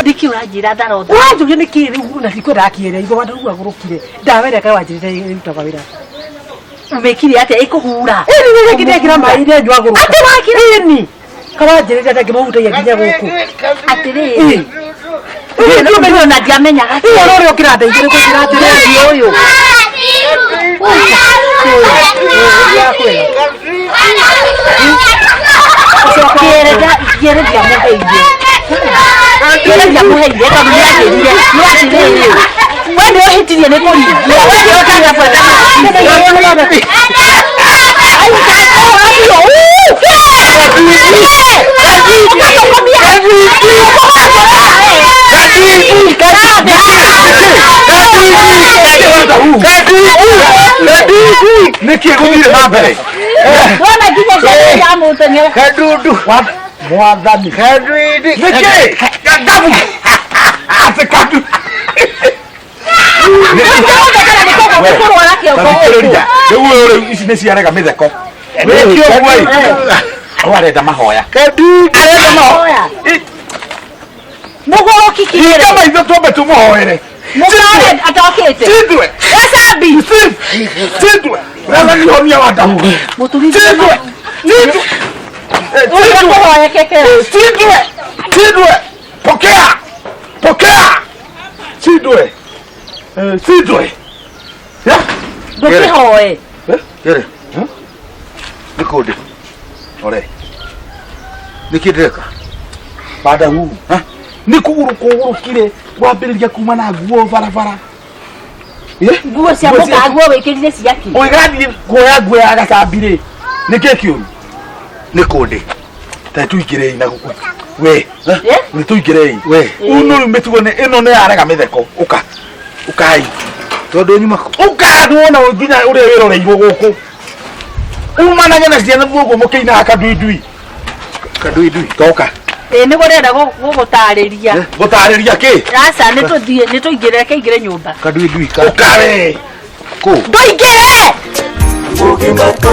Diki urajira ndarotha. Wajuge ni kiri una siko rakire igo wandu agurukire. Ndawere ka wajirite utaga wira. Umekiri ate ikuhura. Ni kide kira maire njwa aguru. Ate wakire ni. Kawa jirite ndage mahuta ya kinya guku. Atire. Ndio ndio na diamenya gati. Oro ro kira ndingire ko kira atire oyo. Quiere ya muheire. Quiere ya muheire ka muheire. Ni atire. Wewe ndio hitirie ni kuri. Wewe kana fuata. Nikia kumire mabere. Wana kinya ya mutanya. Kadudu. Mwadhani. Kadudu. Nikia. Kadabu. Ase kadu. Wewe ici yarega mitheko. Nikio kwai. Arenda mahoya. Kadudu. Arenda mahoya. Mugoro kikire. Kama hizo tuombe tumuhoere. Mugoro atokete. Sidwe. Yasabi. Sidwe. Rana ni homia wadamu. Mutulize. Sidwe. Sidwe. Sidwe keke. Sidwe. Sidwe. Pokea. Pokea. Sidwe. Sidwe. Ya. Doki hoe. Kere. Nikode. Ore. Nikideka. Baada huu. Nikugurukire wambiriria kuma na guo barabara. Guo cia muka guo wikirire ciaki. Oigathi kuoya guo ya gacambire. Niki kiuru. Nikode. Ta tuikire ina guku. We. Ni tuikire we. Uno metugo ne eno ne arega mitheko. Uka. Ukai. Tondu nyuma. Uka nduona nginya uri wiro reirwo guku. Uma na nyana ciana guo mukeina akaduidui. Kaduidui. Toka. Ni gorenda gugutariria. Gutariria ki? Asa ni tuingire keingire nyumba. Kaduidui ka. Ukawe. Ko. Ndoingire. Mugimako.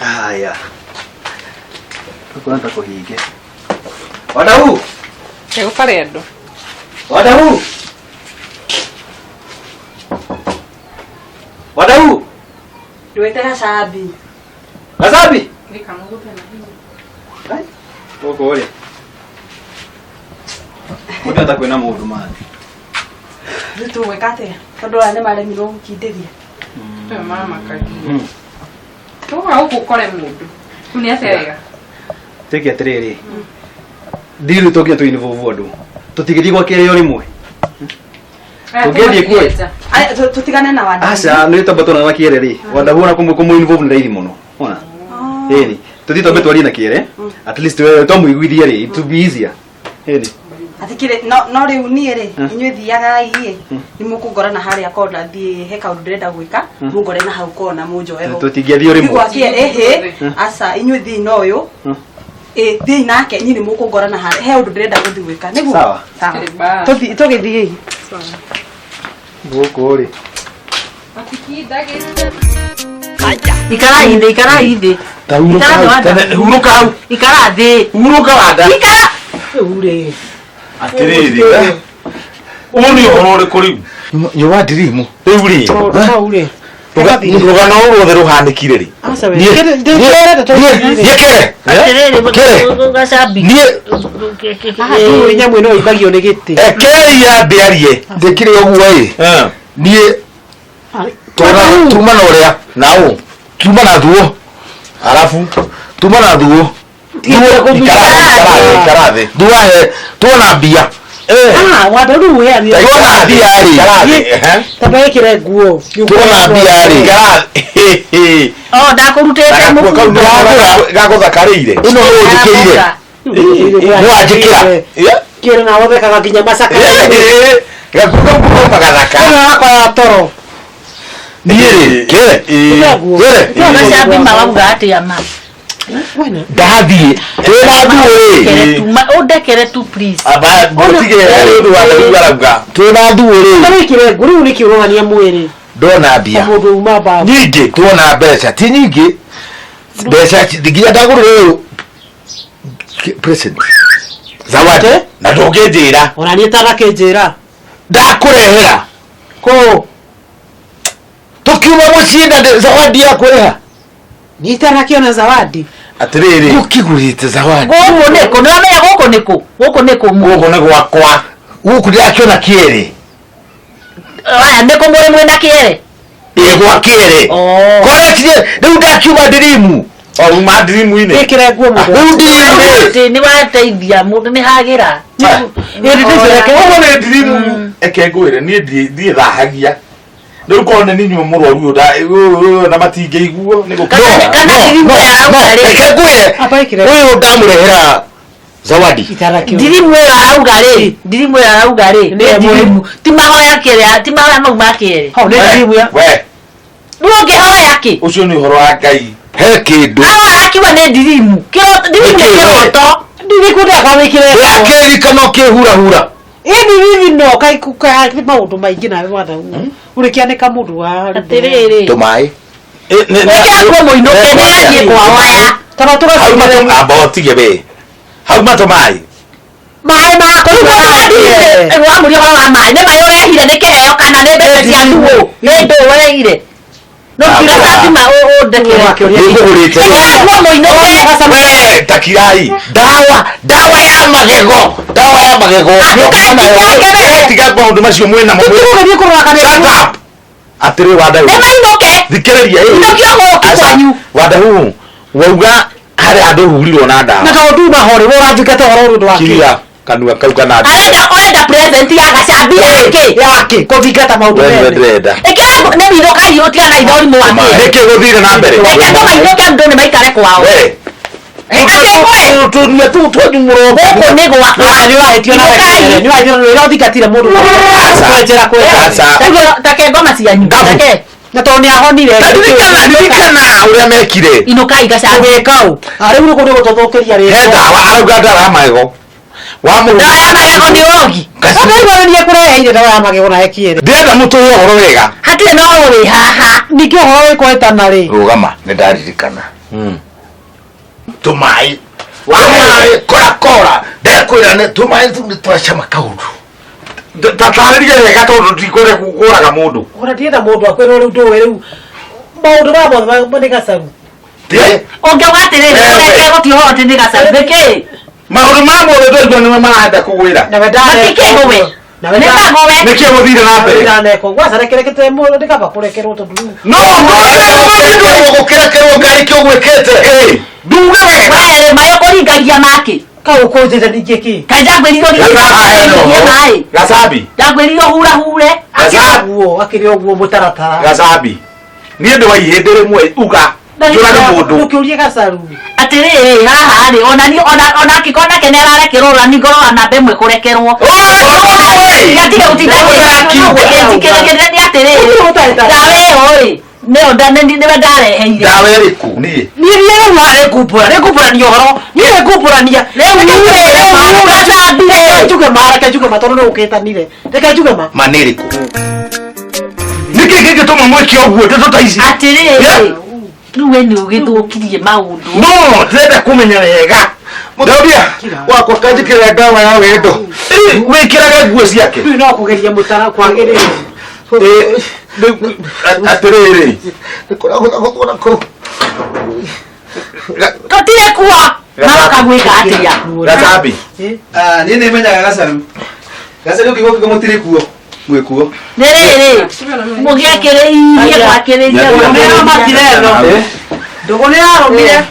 Haya. Tukuanza kuhige. Wadau. Eu parendo. Wadau. Wadau. Duete Gasabi. Gasabi. Nikamugupe na hiyo. Hai. Koko ole. Kutata kwena mundu mali. Ritu wekate. Tondu ane mare miro kindiria. Ndio mama kaji. Toka huko kore mundu. Kunia tega. Teki atiriri. Diru tokia tuini vovu andu. Tutigithie gwa kire yo rimwe. Tugethi kwe. Ai tutigane na wanda. Asa ni tabatona na kire ri. Wanda hona kumu involve ndaithi muno. Ona. Eni. Tutito betwari na kire. At least we tomu igwithie ri. To be easier. Eni. Atikire no riu ni ri inywe thiaga iye ni mukungora na haria konda thie he kaundu ndenda gwika mungore na hau kona munjoeho tutingiathio rimwe igwakie ehe asa inywe thi no uyu thi nake nyini mukungora na haria he undu ndenda guthi gwika niguo sawa tuthi tugithie sawa goko ri atikidagete Ikara inde. Uruka hau. Ikara thi. Uruka wanda. Ikara. ure Atiriri. Uni orore kuri. Yo wadirimu. Uri. ure Rugano ruothe ruhanikire ri. asa we ndikere Yekere. Atiriri Gasabi. Nie. aha nyamu no ibagio ni giti Ekei ya biarie. Ndikire oguo ri. Nie. Tuma na uria. Nao. Tuma na thuo. Alafu tuma na thuo. Ikarathi. Duahe. Tuona bia. Wadaru we ari. Tuona bia ri. Tabekire guo. Tuona bia ri. Ikarathi. Oh, ndakurutete mu. Gaguthakariire. Ino ndikire. Mwajikira. Kire na wabeka nginya masaka. Gakuka magathaka. Kwa toro. Niere. Kire. Gasabi mawauga ati ama. Daddy, Odekere tu please. aba botige ndu waraga. Tuna nduwe. Ndikire guru nikirongania mwere. Ndona bia. Mundu umaba. Nyingi tuona mbeca ti nyingi. Mbeca ndigia ndagurire president. Zawadi na ndungijira. Oranietaga kenjira. Ndakurehera. Ko Tukiuma mucinda zawadi ya kureha. nitarakiona zawadi. Atiriri. Ukigurite zawadi. Goko neko, namenye goko neko. Goko neko mu. Goko neko wakwa. Uku ndiakiona kiere. Aya neko muri mwenda kiere. Yego kiere. Oh. Korekire, ndio ndakiuma dirimu. Oh, ma dirimu ine. Ikire guo mundu. Ndi ni wateithia mundu ni hagira. Iri ndizereke. Ogo ne dirimu ekegwire ni ndi rahagia. Ndio kone ni nyumo murwaru da na matinge iguo ni gukira. Kana dirimu ya ugare. Ekegwire. Apa ikire. Uyu ndamurehera zawadi. Itarakio. Dirimu ya ugare. Dirimu ya ugare. Ni dirimu. Timahoya kere, timahoya mau makere. Hau ne dirimu ya. We. Nuoge hoya ki. Ucio ni horo wa Ngai. He kindu. Awa akiwa ne dirimu. Kiroto dirimu ni kiroto. Ndikuda kwa wikire. Ya keri kama kehura hura. Hivi no kai kuka maundu maingi nawe watha. Urikianeka mundu wa Atiriri. Tumai. Wekera kwa moino kenye kwa waya. Tara tura Hau mato abotige be. Hau mato mai. Mai ma ko ni wa muri wa mai ne mai ore hire ne keheo kana ne bebe cia tuo. Ne ndo ore hire. No kira lazima o dekere. Ngurite. Kwa moino We takirai. Dawa ya magego. Dawa ya magego. Tiga kwa ndo macio mwena mo. Shut up. Atiri wada hu. ne mai noke. Thikereria hii. Ndio kio kwanyu. Wada hu. Wauga hari andu hurirwo na ndawa. na kaundu mahore wora thikete horo rundu wake. Kiria kanua kauga na ndawa. Arenda present ya gacabi Yake ko thiketa maundu Wewe ndreda. Ekera ne biro kai otia na idori mu wake. Reke guthire na mbere. Ekera to mai noke ndo ne mai kare kwao. We. Tunia tu murongo. Goko ne go waka. ni wahetio na wekere. Ni wahetio no thikatire mundu. Kwejera kwejera. Take ngoma cia nyumba take. Na to ni ahonire. Ndirikana uria mekire. Inokai gacabi. Wekau. Ari uri kundu gutothokeria ri. He ndawa arauga ndara magego. Wa mu. Dawa ya magego ni rogi. Kana ni kureheire dawa ya magego na hekire. Ndenda mutu yo horo wega. Hatirĩ no ũrĩ haha. Nikio horo ikoetana ri. Rugama ni ndaririkana. Tumai. Wamai kora. Ndekwira ni tumai twacama kaundu. Tatarĩria wega tondu ndikwenda kũgũraga mũndũ. Ora ndienda mundu akwira ri ndu we riu. Maundu mabo mani gacagu. Ũngĩuga atĩrĩrĩ ũreke gũtihoro atĩ nĩ gacaũ nĩkĩ? Maũndũ ma mũndũ ndoigua nĩmo marenda kũgwĩra. Na wenda. Matikĩgũwe. Nĩ magũwe. Nĩkĩo gũthire na mbere. Ira neko gwasa rekerekete mundu ndikaba kurekerwo tondu. No, gũkĩrekerwo Ngai kĩo gwĩkĩte. Nduge wega. Wee mayo kũringagia makĩ. Kau kũnjĩra ningĩkĩ. Kaĩ ndangwĩrire maĩ. Gacabi. Ndangwĩrire ũhure. Aguo akĩrĩ ũguo mũtaratara. Gacabi. Niĩ ndĩ wa ihĩndĩ rĩmwe uga. Njũrage mũndũ. Ũkĩũria gacaru. Atĩrĩrĩ haha rĩ ona angĩkorwo nake nĩ ararekerwo rani ngoro wa namba ĩmwe kũrekerwo. Gatiga gũtinda gĩtikĩrĩkĩrĩria nĩ atĩrĩrĩ. Ndawa ĩyo rĩ nĩwe ndareheire. Ndawa ĩrĩkũ niĩ? Niĩ rĩu harĩ ngumbũrania ũhoro. Niĩ ngumbũrania. Reke njuge ma tondũ nĩ ũkĩtanire. Reke njuge ma. Ma nĩ ĩrĩkũ? Nĩkĩ kĩngĩtũma mwĩke ũguo ndeto ta ici? Atĩrĩrĩ rĩu we nĩ ũgĩthũkirie maũndũ. No, ndĩrenda kũmenya wega. Ndauria wakwa kanjĩkĩra ndawa ya wendo. Wĩkĩrage nguo ciake. Rĩu no kũgeria mũtara kwagĩrĩire. Atĩrĩrĩ. Tũtirĩ kuo maroka gwĩka atĩa. Gacabi. Niĩ nĩ menyaga gacaru. Gacaru ũkĩgũkĩga mũtirĩ kuo. Mwĩ kuo. Nĩ rĩrĩ mũgĩakĩrĩirie gwakĩrĩria Ndugu nĩ aromire.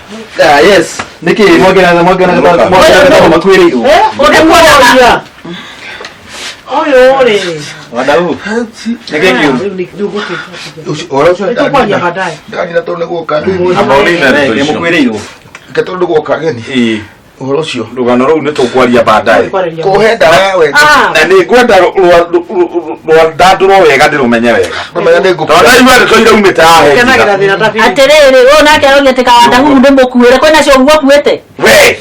Yes. Nĩkĩ mwongerera makwĩrĩirwo. Ũndĩkuonaga. Ũyũ rĩ. Wadau. Nĩkĩ kiu. Ora ucio Nĩtũkwaria baadaye. ndani na tondu guoka. Nĩ mũkwĩrĩirwo. Ke tondu guoka geni. uhoro ucio rugano ruu nitukwaria baadaye kuhenda wewe na ni ngwenda rwandandurwo wega ndirumenye wega menya ni ngukuira tondu inyuĩ toire umĩte hahe kenagira thina ta bibi atiriri nake arogetika wandagu ndimukuire kwina cio gukuite we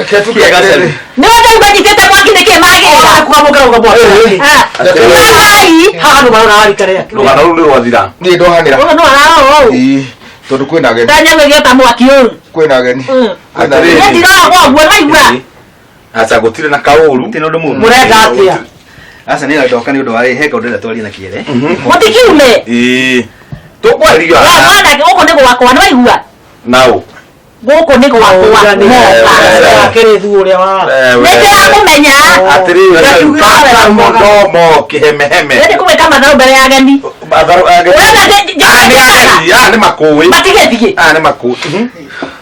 ketu kiagacari ni wanda ubanyitete mwaki niki magira kwamukira ugabwa ai haha ndo barona hari kare rugano ruu ni rwathira ni ndohanira uno no arao tondu kwina ageni tanya gwegeta mwaki uyu kwina ageni Atiriri. ndiro gwa maigua aca gutire na kauru ti nundu mu murenda atia asa ni ndoka ni undu wa heka ndira twari na kiere mutikiume tukwaria mwana guko ni gwakwa ni waigua nao guko ni gwakwa akere thu uria wa nete akumenya atiriri kaka mudomo kihemeheme nete kumeka matharu mbere ya ageni matharu ageni ni makui matigethie ni makui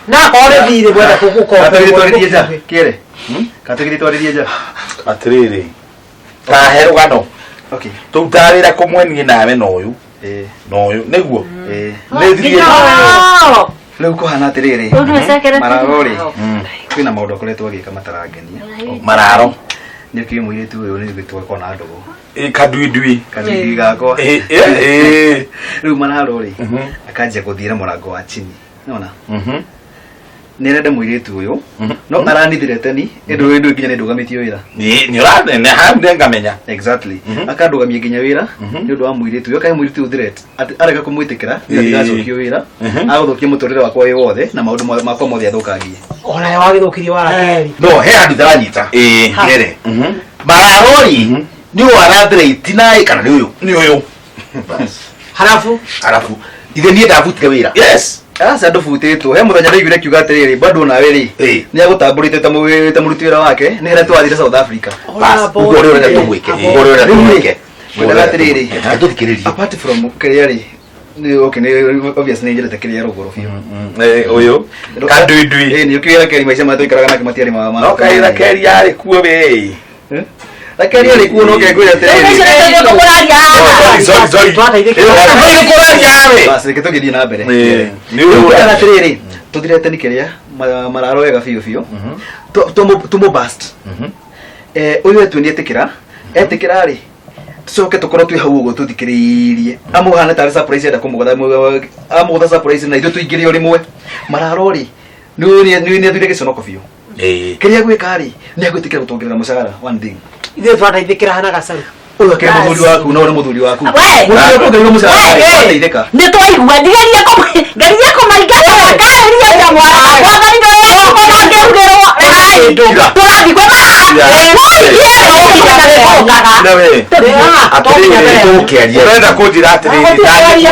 na kore thire bwenda kuguko atiriri twaririe ja kiere katigiri twaririe ja atiriri kahe rugano okay tutarira kumwenie nawe noyu noyu niguo nithie leo ko hana atiriri mararori kwina maundu akoretwo agika matarangenia mararo ni kimuire tu uyu ni gitwa kona ndogo kadwidwi gako riu mararori akanje kuthira murango wa chini nona nirende muiritu uyu no aranithirete ni ndu nginya ndugamitio wira ni urane ne hamde ngamenya exactly akandugamia nginya wira ni ndu wa muiritu uyu kai muiritu threat areka kumwitikira ndigacokio wira aguthukia muturire wakwa wothe na maundu makwa mothe athukangie ona wagithukirie wara keri no he andu taranyita ngere mararori ni warathire itinai kana ni uyu halafu ithe nie ndabutire wira yes asa ndufutitwo he muthenya ndaiguire kiuga atiriri bado nawe ri ni agutamburite ta muruti wira wake ni hera twathire South Africa bas ugo ri urenda tumwike ugo ri urenda tumwike wenda atiriri tuthikiririe apart from keriari ni okay ni obviously ni njira tekiria ruguru fiu uyu kadwidwi ni ukiira keri maisha mathoikaraga na kimatiari ma no kaira keri yari kuo we lakini ile kuno ngekuja tena basi kitu kidi na mbere ni uya tiriri tudirete nikeria mararo wega fiu fiu tumo bust uyu wetu ni etikira ri tucoke tukoro twi hau ugo tuthikiririe amuhana tari surprise enda kumugotha surprise na ithu tuingire uri mwe mararo ri ni athire giconoko fiu kiria gwika ri ni agwitikira gutongerera mushahara one thing ithe twataithikira hana gacaru uyu ke muthuri waku no uri muthuri waku muthuri mushahara ndeitheka ni twaigua ndigeria ko maingata wakaeria ya mwana kwa ndio yako kwa ngeurero ai turathi kwa nawe atiriri tukiaria urenda kunjira atiriri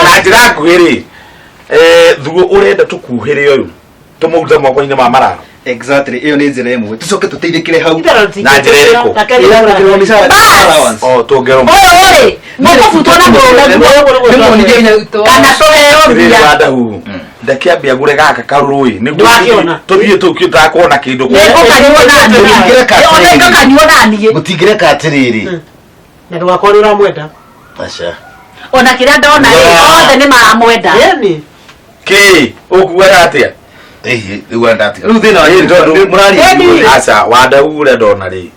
na njira nguhiri thugu urenda tukuhire uyu tumuruta moko-ini ma mararo exactly iyo ni njira imwe tucoke tuteithikire hau na njira iriku tungero ore mukufutwo na ngoro kana toheo rada hu ndakiambia gure gaka karui niguo tuthie tukita kuona kindu gutingire ka atiriri na ndwakori uramwenda acha ona kiria ndona othe ni maramwenda yani ki ukuga atia riu ndati riu thina wa hiri murari acha wanda ure ndona ri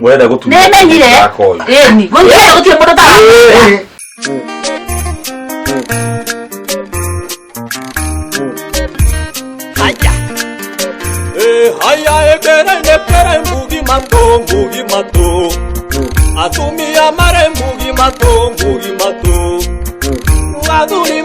wenda gutu nemenyire ni gutire gutie mundu ta haya ekere mbugi mato atumia mare mbugi mato aduri